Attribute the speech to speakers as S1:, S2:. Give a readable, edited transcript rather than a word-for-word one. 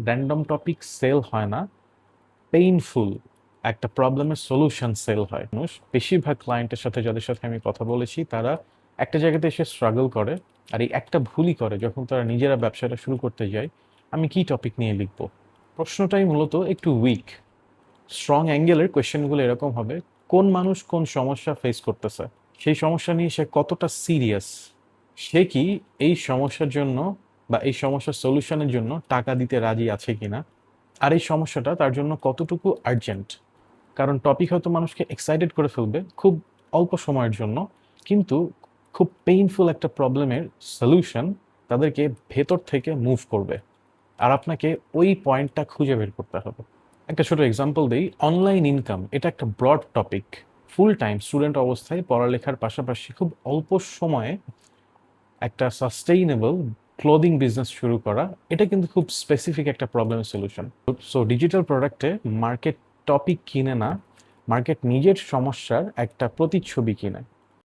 S1: Random topic sell হয় না, painful একটা প্রবলেমের সলিউশন সেল হয়। মানুষ বেশিরভাগ ক্লায়েন্টের সাথে, যাদের সাথে আমি কথা বলেছি, তারা একটা জায়গাতে এসে স্ট্রাগল করে, আর এই একটা ভুলই করে যখন তারা নিজেরা ব্যবসাটা শুরু করতে যায়, আমি কি টপিক নিয়ে লিখবো। প্রশ্নটাই মূলত একটু উইক। স্ট্রং অ্যাঙ্গেলের কোয়েশ্চেনগুলো এরকম হবে: কোন মানুষ কোন সমস্যা ফেস করতেছে, সেই সমস্যা নিয়ে সে কতটা সিরিয়াস, সে কি এই সমস্যার জন্য বা এই সমস্যার সলিউশনের জন্য টাকা দিতে রাজি আছে কিনা, আর এই সমস্যাটা তার জন্য কতটুকু আর্জেন্ট। কারণ টপিক হয়তো মানুষকে এক্সাইটেড করে ফেলবে খুব অল্প সময়ের জন্য, কিন্তু খুব পেইনফুল একটা প্রবলেমের সলিউশন তাদেরকে ভেতর থেকে মুভ করবে, আর আপনাকে ওই পয়েন্টটা খুঁজে বের করতে হবে। একটা ছোট এক্সাম্পল দিই, অনলাইন ইনকাম এটা একটা broad topic. Full time student অবস্থায় পড়ালেখার পাশাপাশি খুব অল্প সময়ে একটা সাস্টেইনেবল ক্লোদিং বিজনেস শুরু করা, এটা কিন্তু খুব স্পেসিফিক একটা প্রবলেমের সলিউশন। সো ডিজিটাল প্রোডাক্টে মার্কেট টপিক কিনে না, মার্কেট নিজের সমস্যার একটা প্রতিচ্ছবি কিনে।